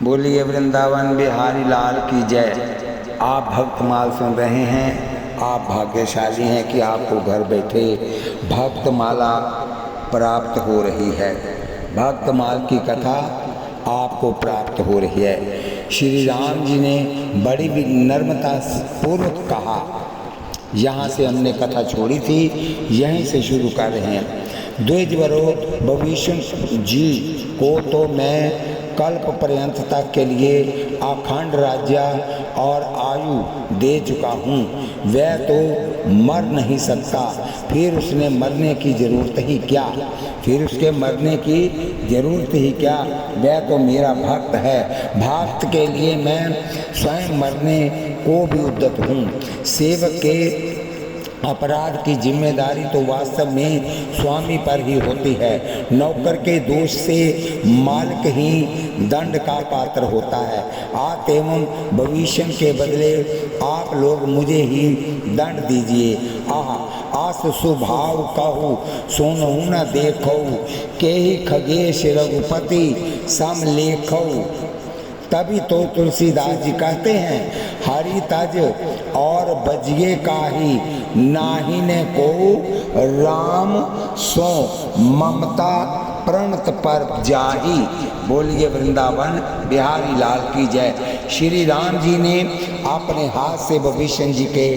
बोलिए वृंदावन बिहारी लाल की जय। आप भक्तमाल सुन रहे हैं। आप भाग्यशाली हैं कि आपको घर बैठे भक्तमाला प्राप्त हो रही है। भक्तमाल की कथा आपको प्राप्त हो रही है। श्री राम जी ने बड़ी नम्रता पूर्वक कहा। यहाँ से हमने कथा छोड़ी थी, यहीं से शुरू कर रहे हैं। द्विजवरो भविष्य जी को तो मैं कल्प पर्यंत तक के लिए अखंड राज्य और आयु दे चुका हूँ। वह तो मर नहीं सकता, फिर उसने मरने की ज़रूरत ही क्या? फिर उसके मरने की ज़रूरत ही क्या? वह तो मेरा भक्त है। भक्त के लिए मैं स्वयं मरने को भी उद्यत हूँ। सेवक के अपराध की जिम्मेदारी तो वास्तव में स्वामी पर ही होती है। नौकर के दोष से मालिक ही दंड का पात्र होता है। आत एवं भविष्य के बदले आप लोग मुझे ही दंड दीजिए। आस सुभाव कहू सोनहु न देखो, के ही खगेश रघुपति सम लेखो। तभी तो तुलसीदास जी कहते हैं, हरि तज और बजिए काही, नाही ने को राम सो ममता प्रणत पर जाही। बोलिए वृंदावन बिहारी लाल की जय। श्री राम जी ने अपने हाथ से भविष्य जी के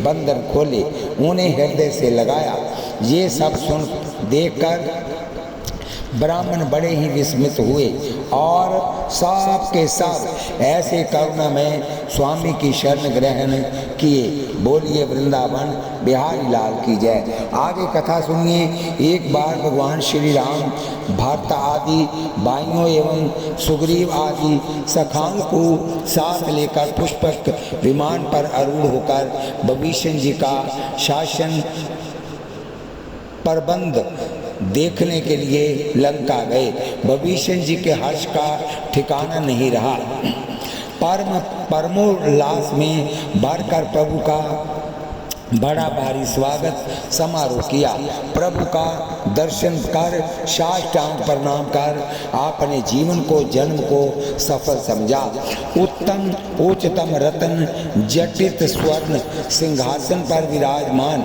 बंधन खोले, उन्हें हृदय से लगाया। ये सब सुन देखकर ब्राह्मण बड़े ही विस्मित हुए और सब के सब ऐसे करुणा में स्वामी की शरण ग्रहण किए। बोलिए वृंदावन बिहारी लाल की जय। आगे कथा सुनिए। एक बार भगवान श्री राम भरत आदि भाइयों एवं सुग्रीव आदि सखाओं को साथ लेकर पुष्पक विमान पर आरूढ़ होकर भविष्य जी का शासन प्रबंध देखने के लिए लंका गए। भविष्य जी के हर्ष का ठिकाना नहीं रहा। परमोल्लास में भरकर प्रभु का बड़ा भारी स्वागत समारोह किया। प्रभु का दर्शन कर साष्टांग प्रणाम कर अपने जीवन को जन्म को सफल समझा। उत्तम उच्चतम रत्न जटित स्वर्ण सिंहासन पर विराजमान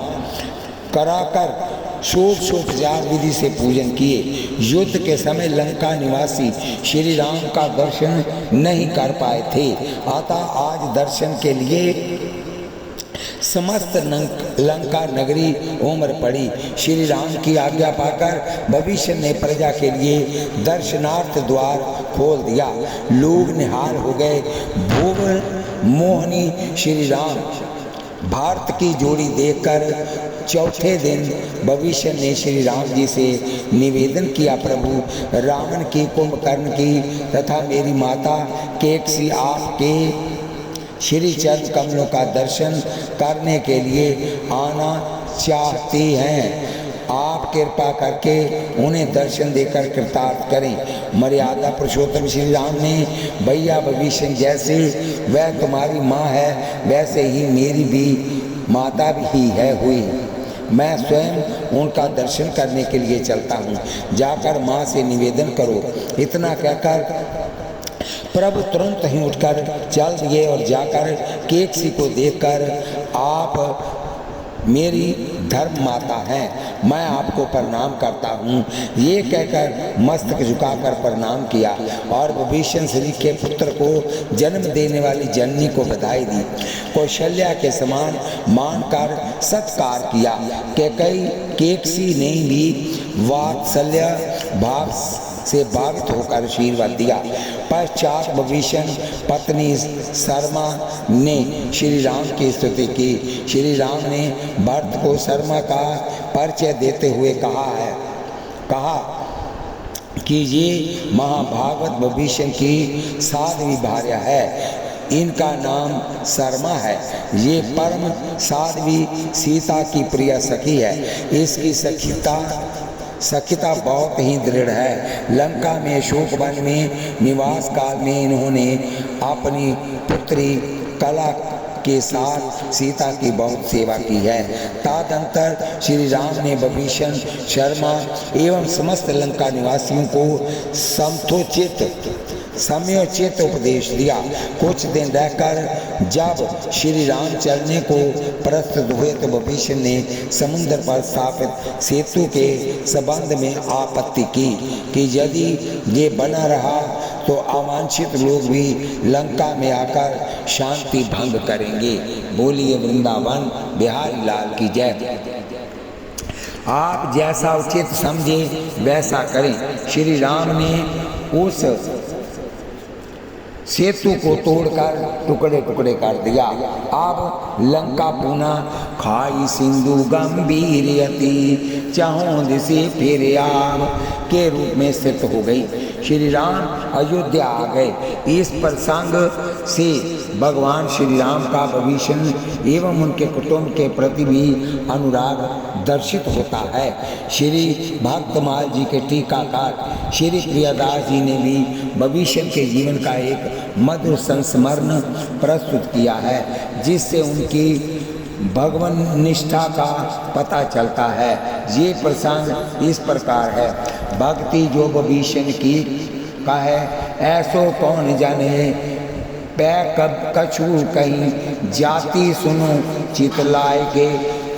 कराकर षोडशोपचार विधि से पूजन किए। युद्ध के समय लंका निवासी श्री राम का दर्शन नहीं कर पाए थे, अतः आज दर्शन के लिए समस्त लंका नगरी उमड़ पड़ी। श्री राम की आज्ञा पाकर भविष्य ने प्रजा के लिए दर्शनार्थ द्वार खोल दिया। लोग निहाल हो गए। भुवन मोहनी श्री राम भारत की जोड़ी देखकर चौथे दिन भविष्य ने श्री राम जी से निवेदन किया, प्रभु रावण की कुंभकर्ण की तथा मेरी माता केकसी आपके श्री चरण कमलों का दर्शन करने के लिए आना चाहती हैं। आप कृपा करके उन्हें दर्शन देकर कृतार्थ करें। मर्यादा पुरुषोत्तम श्री राम ने, भैया भविष्य जैसे वह तुम्हारी माँ है वैसे ही मेरी भी माता भी है हुई। मैं स्वयं उनका दर्शन करने के लिए चलता हूँ, जाकर माँ से निवेदन करो। इतना कहकर प्रभु तुरंत ही उठकर चल दिए और जाकर केकसी को देखकर, आप मेरी धर्म माता हैं, मैं आपको प्रणाम करता हूँ। ये कहकर मस्तक झुकाकर प्रणाम किया और भविष्य श्री के पुत्र को जन्म देने वाली जननी को बधाई दी। कौशल्या के समान मानकर सत्कार किया। केकसी ने भी वात्सल्य भाव से भावित होकर आशीर्वाद दिया। पश्चात भविष्य पत्नी शर्मा ने श्री राम की स्तुति की। श्री राम ने भरत को शर्मा का परिचय देते हुए कहा कि ये महाभागवत भविष्य की साध्वी भार्या है। इनका नाम शर्मा है। ये परम साध्वी सीता की प्रिय सखी है। इसकी सखिता बहुत ही दृढ़ है। लंका में शोकवन में निवास काल में इन्होंने अपनी पुत्री कला के साथ सीता की बहुत सेवा की है। तदंतर श्री राम ने भविष्य शर्मा एवं समस्त लंका निवासियों को समथोचित समयोचित उपदेश दिया। कुछ दिन रहकर जब श्री राम चलने को प्रस्तुत हुए तो विभीषण ने समुद्र पर स्थापित सेतु के संबंध में आपत्ति की कि यदि ये बना रहा तो अवांछित लोग भी लंका में आकर शांति भंग करेंगे। बोलिए वृंदावन बिहारी लाल की जय। आप जैसा उचित समझे वैसा करें। श्री राम ने उस सेतु को तोड़कर टुकड़े टुकड़े कर दिया। अब लंका पुनः खाई सिंधु गंभीरयति चहुँ से फिर आव के रूप में स्थित हो गई। श्री राम अयोध्या आ गए। इस प्रसंग से भगवान श्री राम का विभीषण एवं उनके कुटुंब के प्रति भी अनुराग दर्शित होता है। श्री भक्तमाल जी के टीकाकार श्री प्रियदास जी ने भी विभीषण के जीवन का एक मधुर संस्मरण प्रस्तुत किया है, जिससे उनकी भगवान निष्ठा का पता चलता है। ये प्रसंग इस प्रकार है। भक्ति जो विभीषण की का है, ऐसो कौन जाने पै कब कछु कहीं जाति सुनो चितलाए के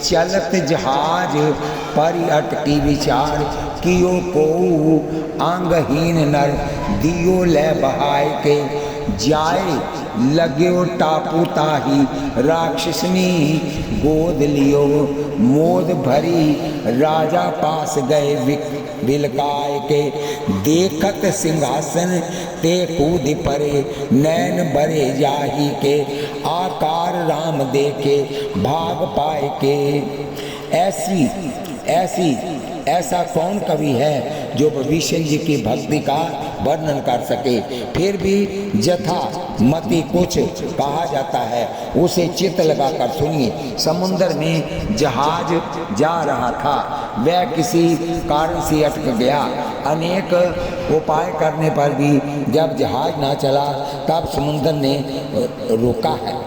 चलत जहाज परि अटकी विचार कियो को अंगहीन नर दियो ले बहाय के जाए लग्यो टापू ताही राक्षसनी गोद लियो मोद भरी राजा पास गए बिलकाय के देखत सिंहासन ते कूद परे नैन बरे जाही के आकार राम देखे भाग पाए के। ऐसा कौन कवि है जो विभीषण जी की भक्ति का वर्णन कर सके। फिर भी जथा मति कुछ कहा जाता है, उसे चित्त लगाकर सुनिए। समुद्र में जहाज जा रहा था, वह किसी कारण से अटक गया। अनेक उपाय करने पर भी जब जहाज ना चला तब समुद्र ने रोका है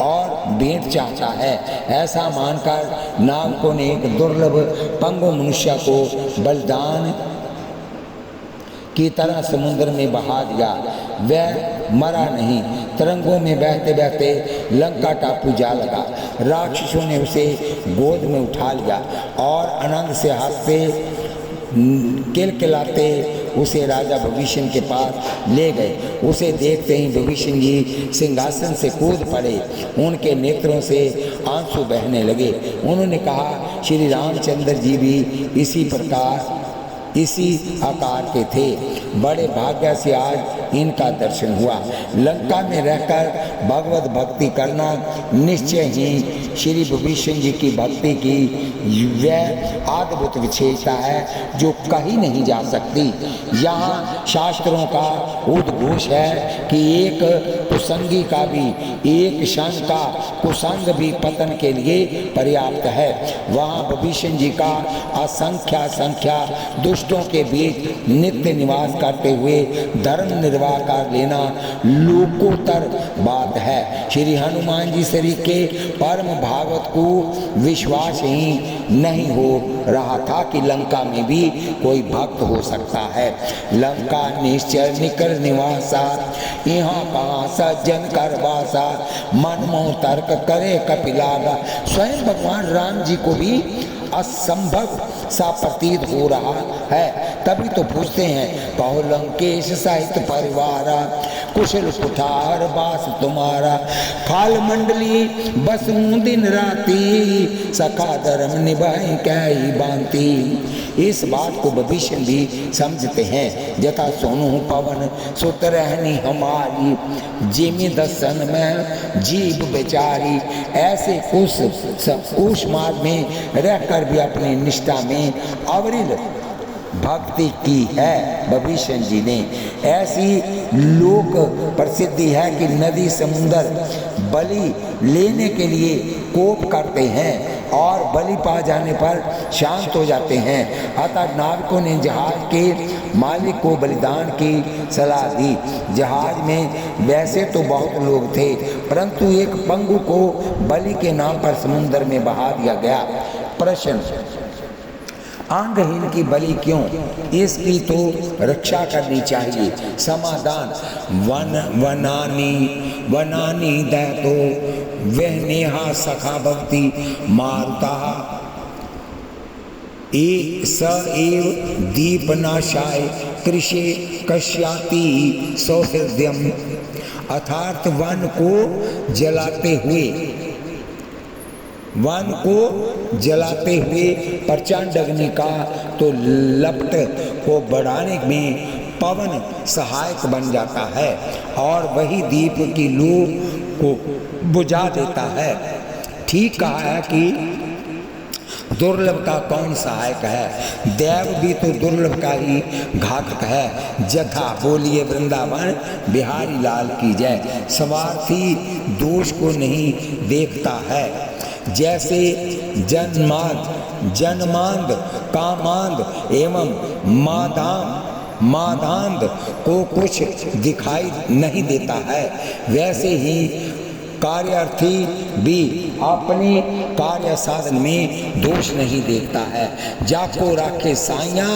और भेंट चाहता है। ऐसा मानकर नाविकों ने एक दुर्लभ पंगु मनुष्य को बलिदान की तरह समुद्र में बहा दिया। वह मरा नहीं, तरंगों में बहते बहते लंका टापू जा लगा। राक्षसों ने उसे गोद में उठा लिया और आनंद से हंसते किलकिलाते उसे राजा विभीषण के पास ले गए। उसे देखते ही विभीषण जी सिंहासन से कूद पड़े। उनके नेत्रों से आंसू बहने लगे। उन्होंने कहा, श्री रामचंद्र जी भी इसी आकार के थे। बड़े भाग्य से आज इनका दर्शन हुआ। लंका में रहकर भगवत भक्ति करना निश्चय ही श्री विभीषण जी की भक्ति की वह अद्भुत विशेषता है जो कहीं नहीं जा सकती। यहाँ शास्त्रों का उद्घोष है कि एक कुसंगी का भी, एक संग का कुसंग भी पतन के लिए पर्याप्त है। वहाँ विभीषण जी का असंख्या दुष्टों के बीच नित्य निवास करते हुए धर्म निर्वाह कर लेना लोकोत्तर बात है। श्री हनुमान जी श्री के परम भागवत को विश्वास ही नहीं हो रहा था कि लंका में भी कोई भक्त हो सकता है। लंका निश्चय निकर निवासा यहाँ कहाँ सज्जन कर वासा मन मोह तर्क करे कपिलागा। स्वयं भगवान राम जी को भी असंभव सा प्रतीत हो रहा है। तभी तो पूछते हैं, कहो लंकेश साहित्य परिवारा कुशल कुठार बास तुम्हारा। खाल मंडली बसूं दिन राती सखा धर्म निभाई क्या ही बांती। इस बात को विभीषण भी समझते हैं। जथा सोनू पवन सुत रहनी हमारी जिमी दसन में जीव बेचारी। ऐसे कुश मार्ग में रहकर भी अपनी निष्ठा में अविरल भक्ति की है विभीषण जी ने। ऐसी लोक प्रसिद्धि है कि नदी समुद्र बलि लेने के लिए कोप करते हैं और बलि पा जाने पर शांत हो जाते हैं। अतः नाविकों ने जहाज के मालिक को बलिदान की सलाह दी। जहाज में वैसे तो बहुत लोग थे, परंतु एक पंगु को बलि के नाम पर समुद्र में बहा दिया गया। प्रश्न, अंगहीन की बलि क्यों, इसकी तो रक्षा करनी चाहिए। समाधान वनानी दैतो वह नेहा सखा भक्ति मारुता स एव दीपनाशाय कृषे कश्याति सौहृदयम। अर्थात वन को जलाते हुए प्रचंड अग्नि का तो लपट को बढ़ाने में पवन सहायक बन जाता है और वही दीप की लू को बुझा देता है। ठीक कहा है कि दुर्लभ का कौन सहायक है, देव भी तो दुर्लभ का ही घातक है। जथा बोलिए वृंदावन बिहारी लाल की जय। स्वार्थी दोष को नहीं देखता है, जैसे जन्मांध कामांध एवं मादांध को कुछ दिखाई नहीं देता है, वैसे ही कार्यार्थी भी अपने कार्य साधन में दोष नहीं देखता है। जाको राखे साइया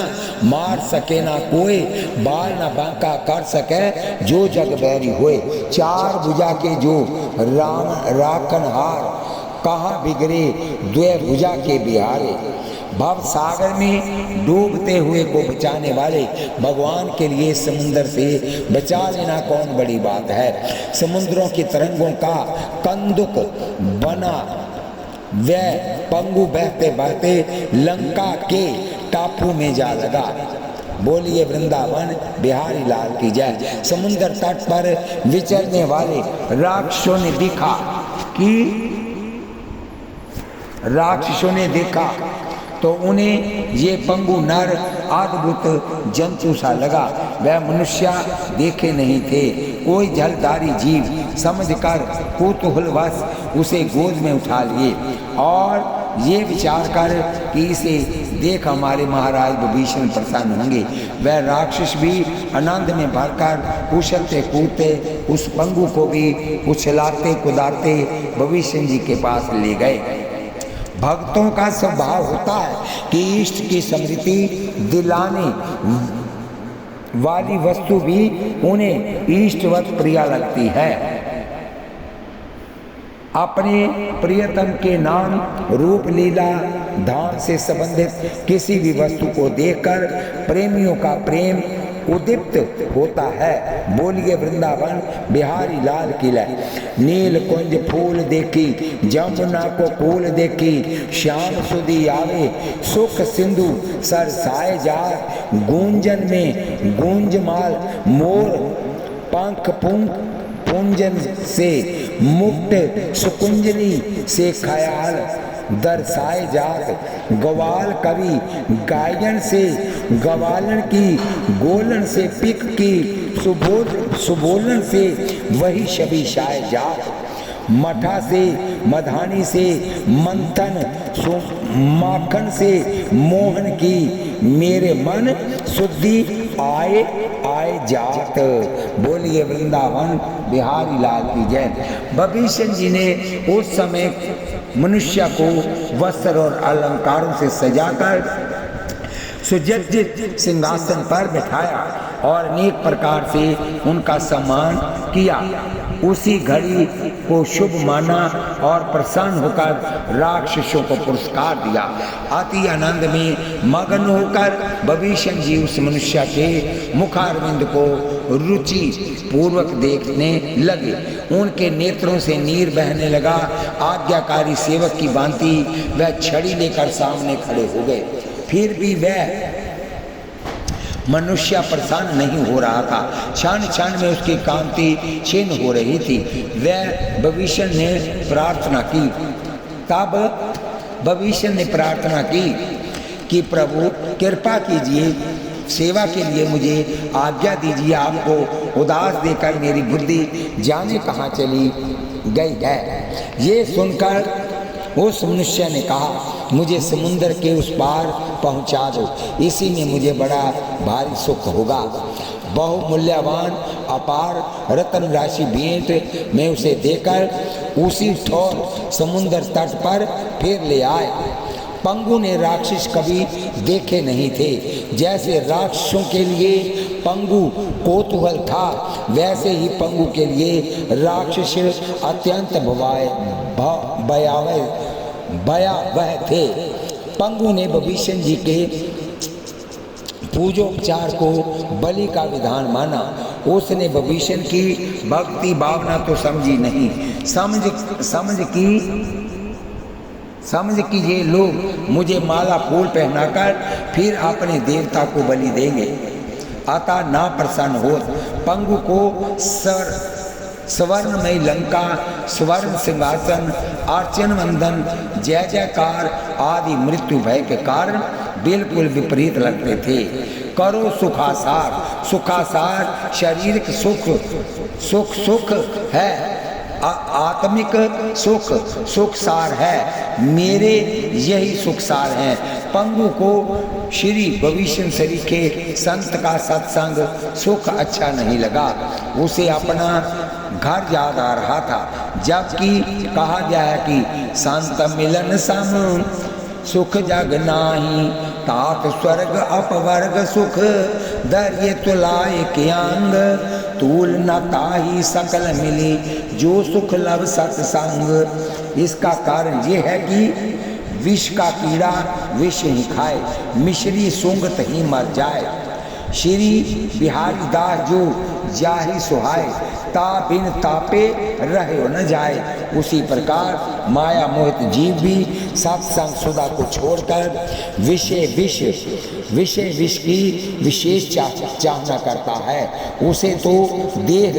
मार सके ना कोई, बाल ना बांका कर सके जो जग बैरी होए। चार भुजा के जो राम राखनहार, कहाँ बिगड़े द्वे भुजा के बिहारे। भव सागर में डूबते हुए को बचाने वाले भगवान के लिए समुद्र से बचा लेना कौन बड़ी बात है। समुद्रों की तरंगों का कंदुक बना वह पंगु बहते बहते लंका के टापू में जा लगा। बोलिए वृंदावन बिहारी लाल की जय। समुद्र तट पर विचरने वाले राक्षसों ने देखा तो उन्हें ये पंगु नर अद्भुत जंतु सा लगा। वह मनुष्य देखे नहीं थे, कोई जलधारी जीव समझकर कौतूहलवश उसे गोद में उठा लिए और ये विचार कर कि इसे देख हमारे महाराज विभीषण प्रसन्न होंगे। वह राक्षस भी आनंद में भरकर उछलते कूदते उस पंगु को भी उछलाते कुदाते विभीषण जी के पास ले गए। भक्तों का स्वभाव होता है कि इष्ट की स्मृति दिलाने वाली वस्तु भी उन्हें इष्टवत प्रिय लगती है। अपने प्रियतम के नाम रूप लीला धाम से संबंधित किसी भी वस्तु को देखकर प्रेमियों का प्रेम उद्दीप्त होता है। बोलिए वृंदावन बिहारी लाल की लय। नील कुंज फूल देखी, जमुना को फूल देखी, श्याम सुधी आवे सुख सिंधु सरसाए जार। गूंजन में गूंजमाल मोर पंख पुंजन से मुक्त सुकुंजनी से ख्याल दर्शाए जात। गवाल कवि गायन से गवालन की, गोलन से पिक की, सुबोलन से वही शबी शाय जात। मठा से मधानी से मंथन माखन से मोहन की, मेरे मन शुद्धि आए आए जात। बोलिए वृंदावन बिहारी लाल की जय। विभीषण जी ने उस समय मनुष्य को वस्त्र और अलंकारों से सजाकर सुसज्जित सिंहासन पर बिठाया और अनेक प्रकार से उनका सम्मान किया। उसी घड़ी को शुभ माना और प्रसन्न होकर राक्षसों को पुरस्कार दिया। अति आनंद में मगन होकर विभीषण जी उस मनुष्य के मुखारविंद को रुचि पूर्वक देखने लगे। उनके नेत्रों से नीर बहने लगा। आज्ञाकारी सेवक की भांति वह छड़ी लेकर सामने खड़े हो गए। फिर भी वह मनुष्य प्रसन्न नहीं हो रहा था। क्षण क्षण में उसकी कांति क्षीण हो रही थी। वह विभीषण ने प्रार्थना की। तब विभीषण ने प्रार्थना की कि प्रभु कृपा कीजिए, सेवा के लिए मुझे आज्ञा दीजिए। आपको उदास देकर मेरी बुद्धि जाने कहाँ चली गई है। ये सुनकर उस मनुष्य ने कहा, मुझे समुद्र के उस पार पहुंचा दो, इसी में मुझे बड़ा भारी सुख होगा। बहुमूल्यवान अपार रतन राशि भेंट में उसे देकर उसी ठोर समुद्र तट पर फिर ले आए। पंगु ने राक्षस कभी देखे नहीं थे। जैसे राक्षसों के लिए पंगु कौतूहल था, वैसे ही पंगु के लिए राक्षस अत्यंत भयावह थे। पंगु ने विभीषण जी के पूजोपचार को बलि का विधान माना। उसने विभीषण की भक्ति भावना तो समझी नहीं, समझ कि ये लोग मुझे माला फूल पहनाकर फिर अपने देवता को बलि देंगे, अतः ना प्रसन्न हो पंगु को स्वर्णमयी लंका, स्वर्ण सिंहासन, अर्चन वंदन, जय जयकार आदि मृत्यु भय के कारण बिल्कुल विपरीत लगते थे। करो सुखासार शरीर सुख है, आत्मिक सुख सार है, मेरे यही सुख सार है। पंगु को श्री विभीषण श्री के संत का सत्संग सुख अच्छा नहीं लगा, उसे अपना घर याद आ रहा था। जबकि कहा गया है कि संत मिलन सम सुख जग नाही, तात स्वर्ग अपवर्ग सुख दर्य तुलाय के अंग, तूल न ताही सकल मिली जो सुख लव सत्संग। इसका कारण ये है कि विष का कीड़ा विष ही खाए, मिश्री सूंघत ही मर जाए। श्री बिहारी दास जो जाहि सुहाय, ता बिन तापे रहे न जाए। उसी प्रकार माया मोहित जीव भी सत्संग सुधा को छोड़कर विषय विष की विशेष चाहना करता है। उसे तो देह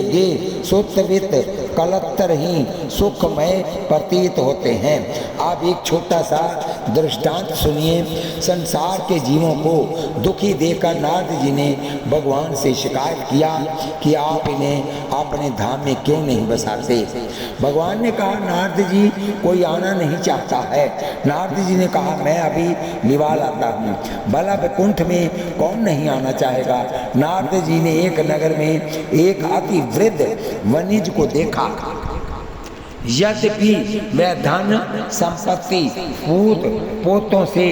सुतवित कलत्तर ही सुखमय प्रतीत होते हैं। आप एक छोटा सा दृष्टांत सुनिए। संसार के जीवों को दुखी देखकर नारद जी ने भगवान से शिकायत किया कि आप इन्हें अपने धाम में क्यों नहीं बसाते। भगवान ने कहा नारद जी कोई आना नहीं चाहता है। नारद जी ने कहा मैं अभी निवाल आता हूँ, भला वैकुंठ में कौन नहीं आना चाहेगा। नारद जी ने एक नगर में एक अति वृद्ध वनिज को देखा। यद्यपि वह धन संपत्ति पोतों से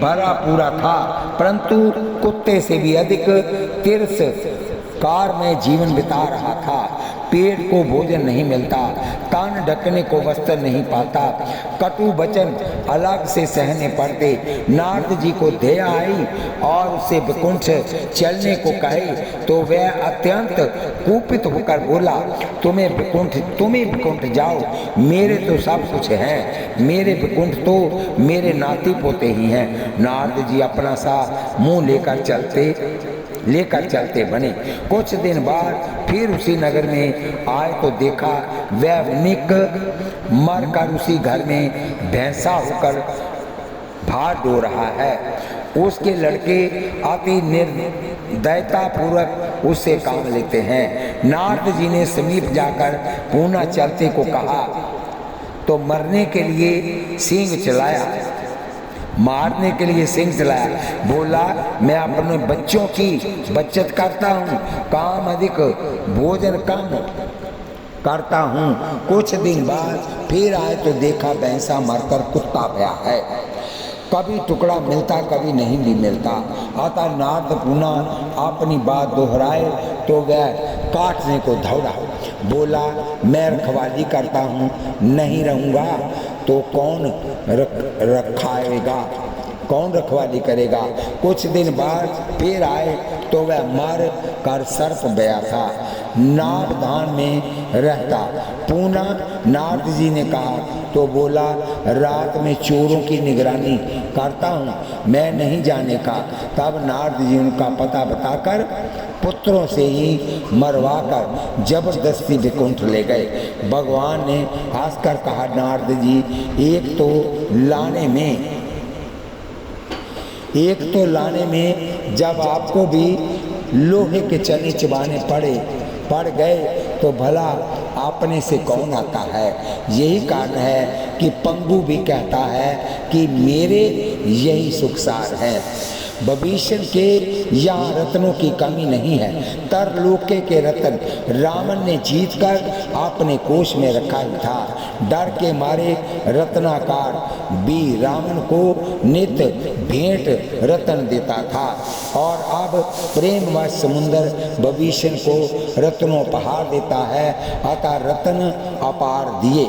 भरा पूरा था, परंतु कुत्ते से भी अधिक तिरस्कार में जीवन बिता रहा था। पेट को भोजन नहीं मिलता, कान ढकने को वस्त्र नहीं पाता, कटु वचन अलग से सहने पड़ते। नारद जी को दया आई और उससे वैकुंठ चलने को कहे तो वह अत्यंत कुपित होकर बोला तुम्हें वैकुंठ जाओ, मेरे तो सब कुछ है, मेरे वैकुंठ तो मेरे नाती पोते ही हैं। नारद जी अपना सा मुंह लेकर चलते बने। कुछ दिन बाद फिर उसी नगर में आए तो देखा वह निक मरकर उसी घर में भैंसा होकर भार ढो रहा है। उसके लड़के अति निर्दयता पूर्वक उससे काम लेते हैं। नारद जी ने समीप जाकर पुनः चलते को कहा तो मारने के लिए सिंह चलाया। बोला मैं अपने बच्चों की बचत करता हूँ, काम अधिक भोजन कम करता हूँ। कुछ दिन बाद फिर आए तो देखा भैंसा मरकर कुत्ता गया है, कभी टुकड़ा मिलता कभी नहीं भी मिलता। अतः नारद पुनः अपनी बात दोहराए तो वह काटने को दौड़ा। बोला मैं रखवाली करता हूँ, नहीं रहूँगा तो कौन रखवाली करेगा। कुछ दिन बाद फिर आए तो वह मर कर सर्प गया था, नागधान में रहता। पुनः नारद जी ने कहा तो बोला रात में चोरों की निगरानी करता हूँ, मैं नहीं जाने का। तब नारद जी उनका पता बताकर पुत्रों से ही मरवाकर जबरदस्ती वैकुंठ ले गए। भगवान ने हंसकर कहा नारद जी एक तो लाने में जब आपको भी लोहे के चने चबाने पड़ गए तो भला अपने से कौन आता है। यही कारण है कि पंगु भी कहता है कि मेरे यही सुखसार है। भविष्य के यहाँ रत्नों की कमी नहीं है। तरलोके के रत्न रावण ने जीत कर अपने कोष में रखा ही था। डर के मारे रत्नाकार भी रावण को नित्य भेंट रत्न देता था और अब प्रेमवश समुंदर भविष्य को रत्नोपहार देता है। अतः रत्न अपार दिए।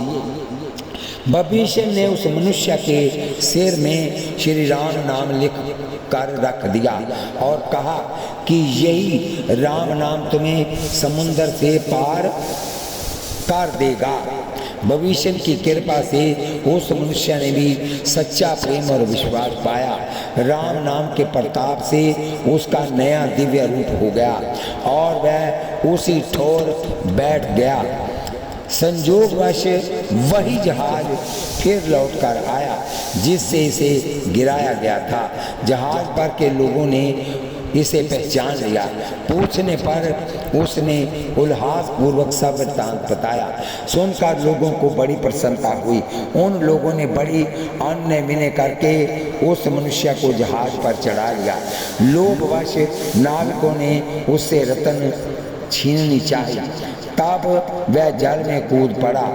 भविष्य ने उस मनुष्य के सिर में श्री राम नाम लिख कर रख दिया और कहा कि यही राम नाम तुम्हें समुंदर से पार कर देगा। भविष्य की कृपा से उस मनुष्य ने भी सच्चा प्रेम और विश्वास पाया। राम नाम के प्रताप से उसका नया दिव्य रूप हो गया और वह उसी ठोर बैठ गया। संजोगवश वही जहाज फिर लौट कर आया जिससे इसे गिराया गया था। जहाज पर के लोगों ने इसे पहचान लिया। पूछने पर उसने उल्लास पूर्वक सब वृत्तांत बताया। सुनकर लोगों को बड़ी प्रसन्नता हुई। उन लोगों ने बड़ी अन्य विनय करके उस मनुष्य को जहाज पर चढ़ा लिया। लोभवश नाविकों ने उससे रत्न छीननी चाहिए। तब वह जल में कूद पड़ा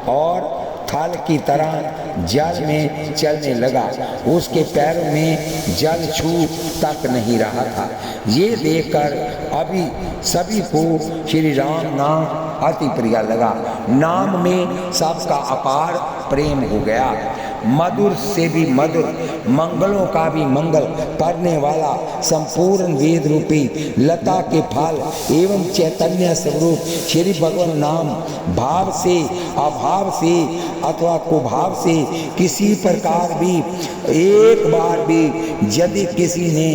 और थल की तरह जल में चलने लगा। उसके पैरों में जल छू तक नहीं रहा था। ये देखकर अभी सभी को श्री राम नाम अति प्रिय लगा। नाम में सबका अपार प्रेम हो गया। मधुर से भी मधुर, मंगलों का भी मंगल करने वाला संपूर्ण वेद रूपी लता के फल एवं चैतन्य स्वरूप श्री भगवान नाम भाव से, अभाव से अथवा कुभाव से किसी प्रकार भी एक बार भी यदि किसी ने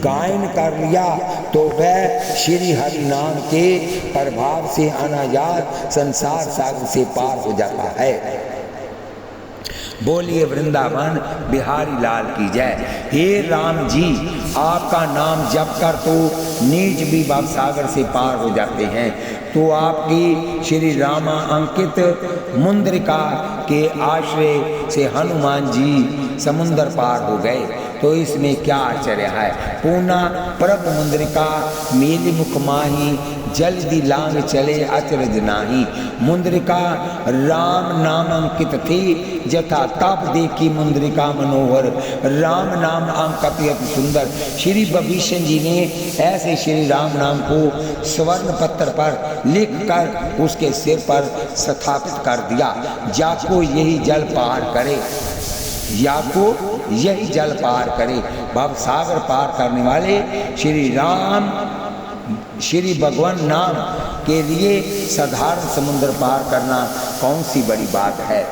गायन कर लिया तो वह श्री हरि नाम के प्रभाव से अनायास संसार सागर से पार हो जाता है। बोलिए वृंदावन बिहारी लाल की जय। हे राम जी, आपका नाम जप कर तो नीच भी भव सागर से पार हो जाते हैं। तो आपकी श्री रामा अंकित मुंद्रिका के आश्रय से हनुमान जी समुंदर पार हो गए। तो इसमें क्या आश्चर्य है। पूना प्रभु मुंद्रिका मेली मुख माही, जल्दी लांग चले अचरज नाही। मुंद्रिका राम नाम अंकित थी, जथा तप देखी मुंद्रिका मनोहर। राम नाम अंकित अति सुंदर। श्री भविष्य जी ने ऐसे श्री राम नाम को स्वर्ण पत्र पर लिख कर उसके सिर पर स्थापित कर दिया। जाको यही जल पार करे, याको यही जल पार करे। भव सागर पार करने वाले श्री राम श्री भगवान नाम के लिए साधारण समुद्र पार करना कौन सी बड़ी बात है।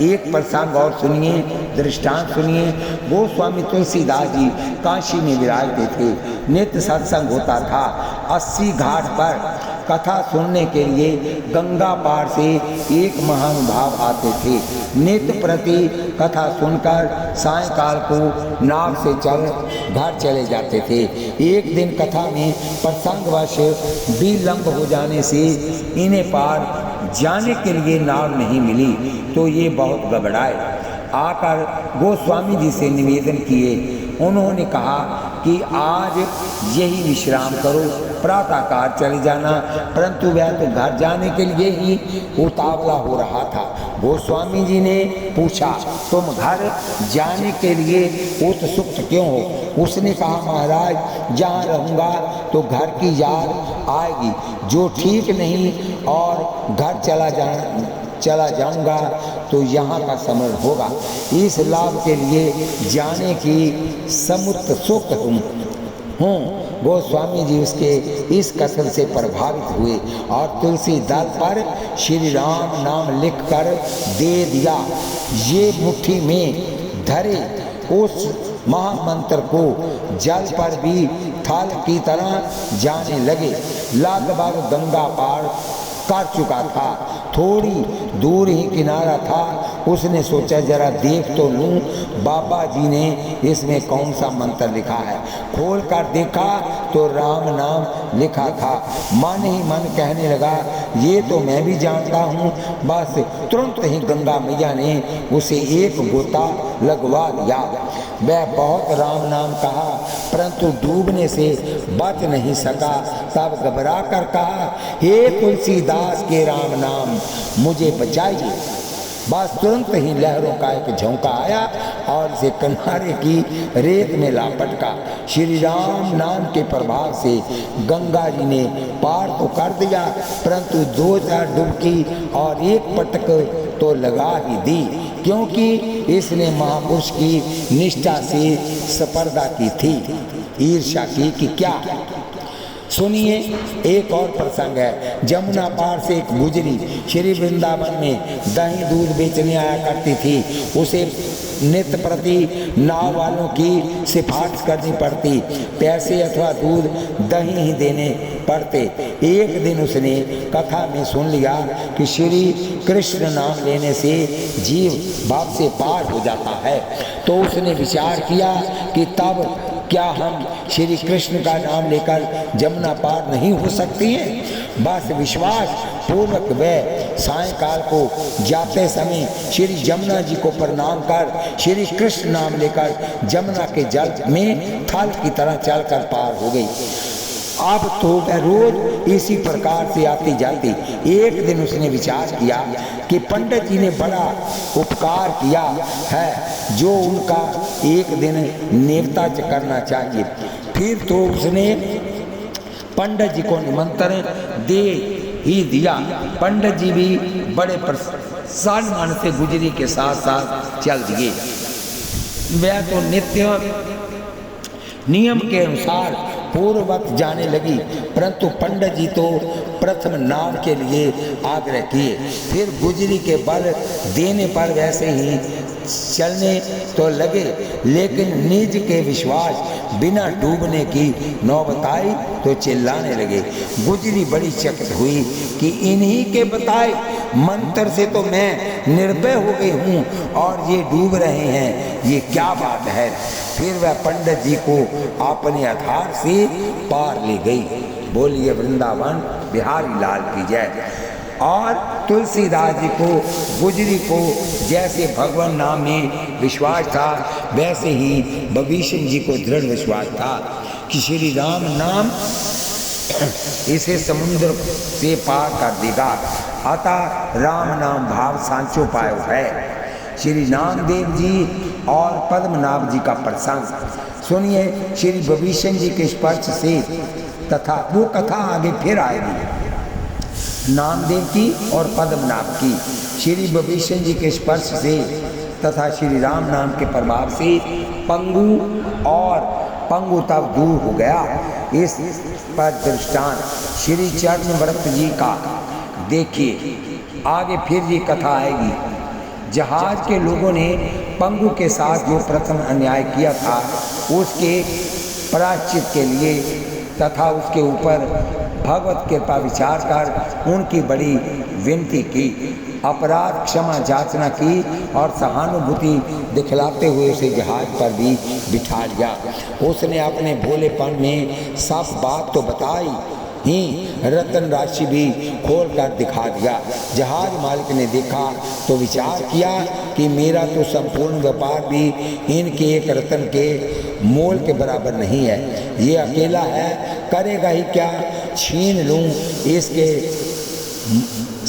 एक प्रसंग और सुनिए, दृष्टांत सुनिए। गोस्वामी तुलसीदास जी काशी में विराजते थे। नित्य सत्संग होता था। 80 घाट पर कथा सुनने के लिए गंगा पार से एक महानुभाव आते थे। नित्य प्रति कथा सुनकर सायंकाल को नाव से चल घर चले जाते थे। एक दिन कथा में प्रसंगवश विलंब हो जाने से इन्हें पार जाने के लिए नाव नहीं मिली तो ये बहुत घबराए। आकर गोस्वामी जी से निवेदन किए। उन्होंने कहा कि आज यही विश्राम करो, प्रातःकाल चले जाना। परंतु वह तो घर जाने के लिए ही उतावला हो रहा था। गोस्वामी जी ने पूछा, तुम घर जाने के लिए उत्सुक क्यों हो? उसने कहा, महाराज जहाँ रहूँगा तो घर की याद आएगी, जो ठीक नहीं, और घर चला जाऊंगा तो यहाँ का स्मरण होगा। इस लाभ के लिए जाने की समुत्सुक हूँ। गोस्वामी जी उसके इस कथन से प्रभावित हुए और तुलसी दल पर श्री राम नाम लिख कर दे दिया। ये मुट्ठी में धरे उस महामंत्र को जल पर भी थल की तरह जाने लगे। लगभग गंगा पार कर चुका था। थोड़ी दूर ही किनारा था। उसने सोचा जरा देख तो लूं बाबा जी ने इसमें कौन सा मंत्र लिखा है। खोल कर देखा तो राम नाम लिखा था। मन ही मन कहने लगा, ये तो मैं भी जानता हूँ। बस तुरंत ही गंगा मैया ने उसे एक गोता लगवा दिया। वह बहुत राम नाम कहा, परंतु डूबने से बच नहीं सका। तब घबरा कर कहा, हे तुलसीदास के राम नाम मुझे बचाइए। बस तुरंत ही लहरों का एक झोंका आया और इसे किनारे की रेत में लापटका। श्री राम नाम के प्रभाव से गंगा जी ने पार तो कर दिया, परंतु 2-4 डुबकी और एक पटक तो लगा ही दी, क्योंकि इसने महापुरुष की निष्ठा से स्पर्धा की थी, ईर्ष्या की कि क्या। सुनिए, एक और प्रसंग है। जमुना पार से एक गुजरी श्री वृंदावन में दही दूध बेचने आया करती थी। उसे नित्य प्रति नाव वालों की सिफारिश करनी पड़ती, पैसे अथवा दूध दही ही देने पड़ते। एक दिन उसने कथा में सुन लिया कि श्री कृष्ण नाम लेने से जीव भाव से पार हो जाता है, तो उसने विचार किया कि तब क्या हम श्री कृष्ण का नाम लेकर जमुना पार नहीं हो सकती हैं। बस विश्वास पूर्वक वह सायंकाल को जाते समय श्री जमुना जी को प्रणाम कर श्री कृष्ण नाम लेकर जमुना के जल में थल की तरह चलकर पार हो गई। अब तो वह रोज इसी प्रकार से आती जाती। एक दिन उसने विचार किया कि पंडित जी ने बड़ा उपकार किया है, जो उनका एक दिन नेवता करना चाहिए। फिर तो उसने पंडित जी को निमंत्रण दे ही दिया। पंडित जी भी बड़े सम्मान से गुजरी के साथ साथ चल दिए। वह तो नित्य नियम के अनुसार पूर्ववत जाने लगी, परंतु पंडित जी तो प्रथम नाम के लिए आग्रह किए। फिर गुजरी के बल देने पर वैसे ही चलने तो लगे, लेकिन निज के विश्वास बिना डूबने की नौबत आई तो चिल्लाने लगे। गुजरी बड़ी चकित हुई कि इन्हीं के बताए मंत्र से तो मैं निर्भय हो गई हूँ और ये डूब रहे हैं, ये क्या बात है। फिर वह पंडित जी को अपने आधार से पार ले गई। बोलिए वृंदावन बिहारी लाल की जय। और तुलसीदास जी को, गुजरी को जैसे भगवान नाम में विश्वास था, वैसे ही विभीषण जी को दृढ़ विश्वास था कि श्री राम नाम इसे समुद्र से पार कर देगा। अतः राम नाम भाव सांचो पायो है। श्री नामदेव जी और पद्मनाभ जी का प्रसंग सुनिए। श्री विभीषण जी के स्पर्श से तथा वो कथा आगे फिर आएगी, नामदेव की और पद्मनाभ की। श्री विभीषण जी के स्पर्श से तथा श्री राम नाम के प्रभाव से पंगु तब दूर हो गया। इस पर दृष्टांत श्री चरण व्रत जी का देखिए। आगे फिर ये कथा आएगी। जहाज के लोगों ने पंगु के साथ जो प्रथम अन्याय किया था, उसके प्रायश्चित के लिए तथा उसके ऊपर भगवत कृपा विचार कर उनकी बड़ी विनती की, अपराध क्षमा याचना की और सहानुभूति दिखलाते हुए उसे जहाज पर भी बिठा लिया। उसने अपने भोलेपन में सब बात तो बताई ही रतन राशि भी खोल कर दिखा दिया। जहाज मालिक ने देखा तो विचार किया कि मेरा तो संपूर्ण व्यापार भी इनके एक रतन के मोल के बराबर नहीं है। ये अकेला है, करेगा ही क्या, छीन लूं इसके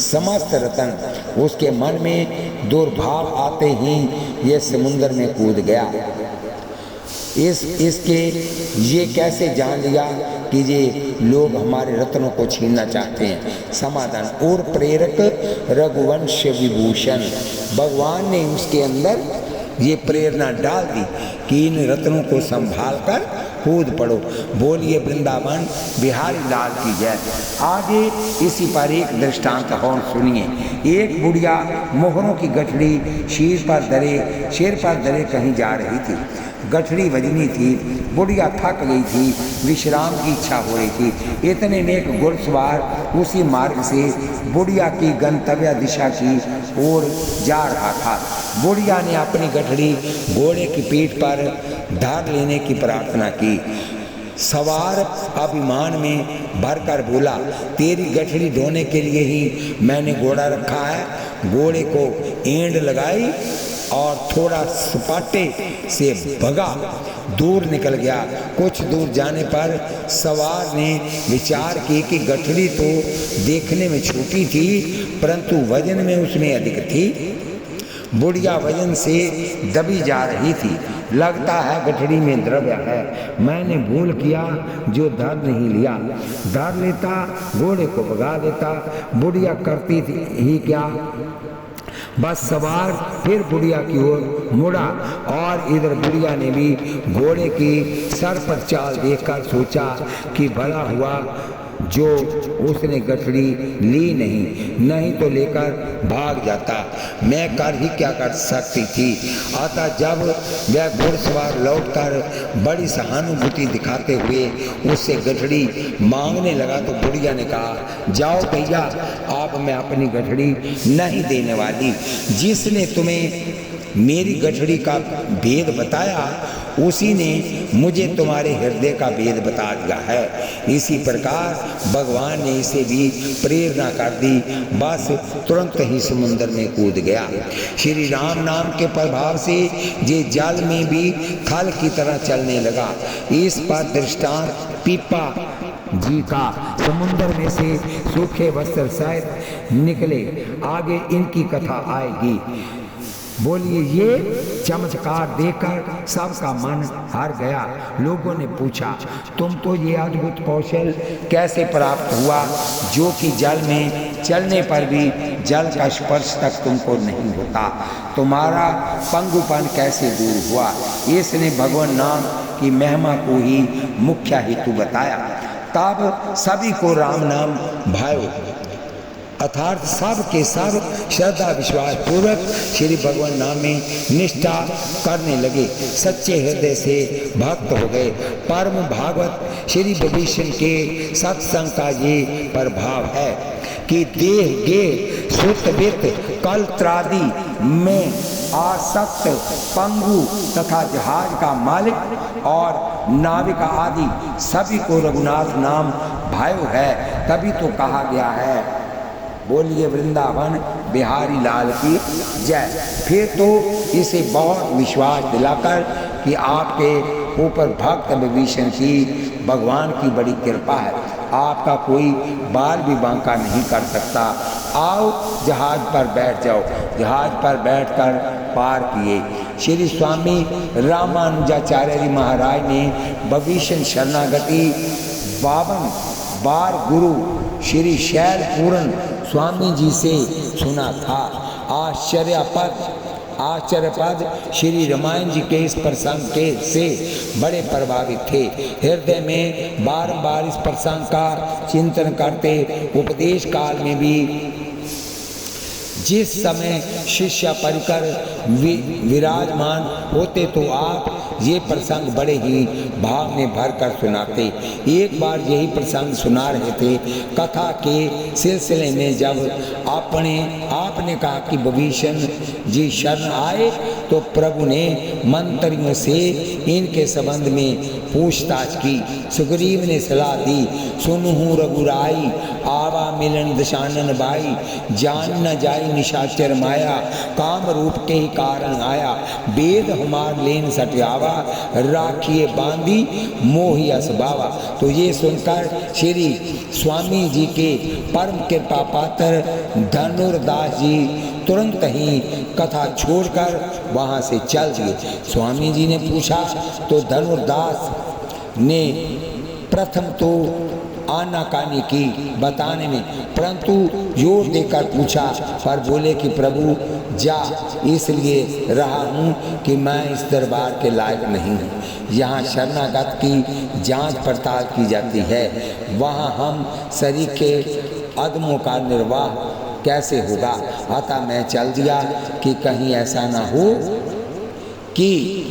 समस्त रतन। उसके मन में दुर्भाव आते ही ये समुद्र में कूद गया। इसके ये कैसे जान लिया कि ये लोग हमारे रत्नों को छीनना चाहते हैं। समाधान और प्रेरक रघुवंश विभूषण, भगवान ने उसके अंदर ये प्रेरणा डाल दी कि इन रत्नों को संभाल कर कूद पड़ो। बोलिए वृंदावन बिहारी लाल की जय। आगे इसी पर एक दृष्टांत और सुनिए। एक बुढ़िया मोहरों की गठड़ी सिर पर धरे कहीं जा रही थी। गठड़ी वजनी थी, बुढ़िया थक गई थी, विश्राम की इच्छा हो रही थी। इतने में एक घुड़सवार उसी मार्ग से बुढ़िया की गंतव्य दिशा की ओर जा रहा था। बुढ़िया ने अपनी गठड़ी घोड़े की पीठ पर धार लेने की प्रार्थना की। सवार अभिमान में भरकर बोला, तेरी गठरी ढोने के लिए ही मैंने घोड़ा रखा है। घोड़े को एंड लगाई और थोड़ा सपाटे से भगा, दूर निकल गया। कुछ दूर जाने पर सवार ने विचार की कि गठरी तो देखने में छोटी थी, परंतु वजन में उसमें अधिक थी। बुढ़िया वजन से दबी जा रही थी। लगता है गठरी में द्रव्य है, मैंने भूल किया जो धर नहीं लिया। धर लेता, घोड़े को भगा देता। बुढ़िया करती थी ही क्या, बस सवार फिर बुढ़िया की ओर मुड़ा और इधर बुढ़िया ने भी घोड़े की सर पर चाल देखकर सोचा कि भला हुआ जो उसने गठरी ली नहीं तो लेकर भाग जाता। मैं कर ही क्या कर सकती थी। अतः जब वह घुड़सवार लौटकर बड़ी सहानुभूति दिखाते हुए उससे गठरी मांगने लगा तो बुढ़िया ने कहा, जाओ भैया, आप मैं अपनी गठरी नहीं देने वाली। जिसने तुम्हें मेरी गठरी का भेद बताया उसी ने मुझे तुम्हारे हृदय का भेद बता दिया है। इसी प्रकार भगवान ने इसे भी प्रेरणा कर दी। बस तुरंत ही समुद्र में कूद गया। श्री राम नाम के प्रभाव से ये जल में भी थल की तरह चलने लगा। इस पर दृष्टांत पीपा जी का समुद्र में से सूखे वस्त्र सहित निकले। आगे इनकी कथा आएगी। बोलिए, ये चमत्कार देखकर सबका मन हार गया। लोगों ने पूछा, तुम तो ये अद्भुत कौशल कैसे प्राप्त हुआ जो कि जल में चलने पर भी जल का स्पर्श तक तुमको नहीं होता? तुम्हारा पंगुपन कैसे दूर हुआ? इसने भगवान नाम की महिमा को ही मुख्य हेतु बताया। तब सभी को राम नाम भायो, अर्थात सब के सब श्रद्धा विश्वास पूर्वक श्री भगवान नाम में निष्ठा करने लगे, सच्चे हृदय से भक्त हो गए। परम भागवत श्री विभीषण के सत्संग का ये प्रभाव है कि देह गे सुत वित्त कल त्रादि में आसक्त पंगु तथा जहाज का मालिक और नाविका आदि सभी को रघुनाथ नाम भायो है। तभी तो कहा गया है, बोलिए वृंदावन बिहारी लाल की जय। फिर तो इसे बहुत विश्वास दिलाकर कि आपके ऊपर भक्त विभीषण की भगवान की बड़ी कृपा है, आपका कोई बाल भी बांका नहीं कर सकता। आओ जहाज पर बैठ जाओ। जहाज पर बैठकर पार किए। श्री स्वामी रामानुजाचार्य जी महाराज ने विभीषण शरणागति 52 बार गुरु श्री शैलपूर्ण स्वामी जी से सुना था। आश्चर्यपद श्री रामायण जी के इस प्रसंग के से बड़े प्रभावित थे। हृदय में बारंबार इस प्रसंग का चिंतन करते उपदेश काल में भी जिस समय शिष्य परिकर विराजमान होते तो आप ये प्रसंग बड़े ही भाव में भरकर सुनाते। एक बार यही प्रसंग सुना रहे थे कथा के सिलसिले में, जब आपने कहा कि विभीषण जी शरण आए तो प्रभु ने मंत्रियों से इनके संबंध में पूछताछ की। सुग्रीव ने सलाह दी, सुनहु रघुराई आवा मिलन दशानन बाई, जान न जाई निशाचर माया, काम रूप के ही कारण आया, वेद हमार लेन सटियावा, राखिए बांधी मोहि असबावा। तो ये सुनकर श्री स्वामी जी के परम कृपा पात्र धनुर्दास जी तुरंत ही कथा छोड़कर वहाँ से चल दिए। स्वामी जी ने पूछा तो धनुर्दास ने प्रथम तो आनाकानी की बताने में, परंतु जोर देकर पूछा पर बोले कि प्रभु जा, इसलिए रहा हूँ कि मैं इस दरबार के लायक नहीं हूँ। यहाँ शरणागत की जांच पड़ताल की जाती है, वहाँ हम शरीर के अदमों का निर्वाह कैसे होगा। अतः मैं चल दिया कि कहीं ऐसा ना हो कि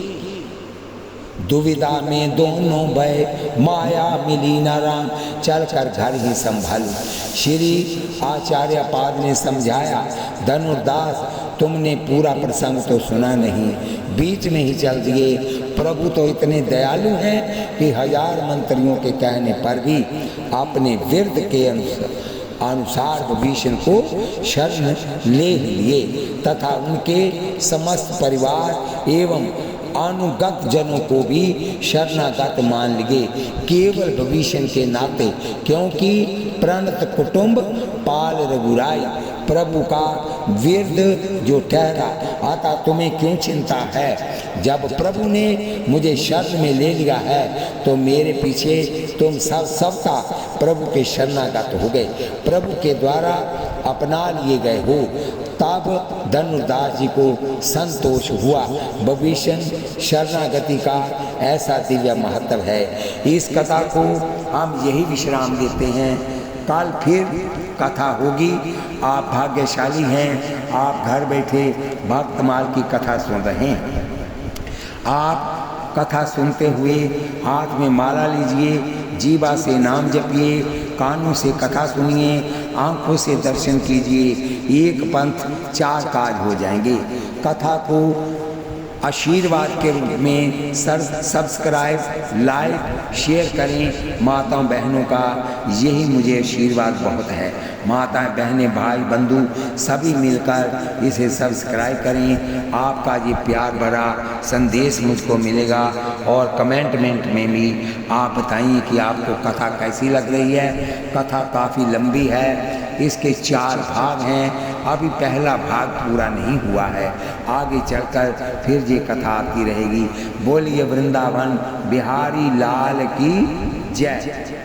दुविधा में दोनों भय माया मिली न राम, चल कर घर ही संभालू। श्री आचार्य पाद ने समझाया, धनुर्दास तुमने पूरा प्रसंग तो सुना नहीं, बीच में ही चल दिए। प्रभु तो इतने दयालु हैं कि 1000 मंत्रियों के कहने पर भी अपने विरध के अनुसार विभीषण को शरण ले लिए तथा उनके समस्त परिवार एवं अनुगत जनों को भी शरणागत मान लिए, केवल विभीषण के नाते, क्योंकि प्रणत कुटुंब पाल रघुराई, प्रभु का विरध जो ठहरा, अतः तुम्हें क्यों चिंता है। जब प्रभु ने मुझे शरण में ले लिया है तो मेरे पीछे तुम सबका प्रभु के शरणागत हो गए, प्रभु के द्वारा अपना लिए गए हो। तब धनुर्दास जी को संतोष हुआ। विभीषण शरणागति का ऐसा दिव्य महत्व है। इस कथा को हम यही विश्राम देते हैं। कल फिर कथा होगी। आप भाग्यशाली हैं, आप घर बैठे भक्तमाल की कथा सुन रहे हैं। आप कथा सुनते हुए हाथ में माला लीजिए, जीवा से नाम जपिए, कानों से कथा सुनिए, आंखों से दर्शन कीजिए। एक पंथ 4 काज हो जाएंगे। कथा को आशीर्वाद के रूप में सब्सक्राइब, लाइक, शेयर करें। माताओं बहनों का यही मुझे आशीर्वाद बहुत है। माताएं बहनें भाई बंधु सभी मिलकर इसे सब्सक्राइब करें। आपका ये प्यार भरा संदेश मुझको मिलेगा। और कमेंट में भी आप बताइए कि आपको कथा कैसी लग रही है। कथा काफ़ी लंबी है, इसके 4 भाग हैं। अभी पहला भाग पूरा नहीं हुआ है, आगे चलकर फिर ये कथा आती रहेगी। बोलिए वृंदावन बिहारी लाल की जय।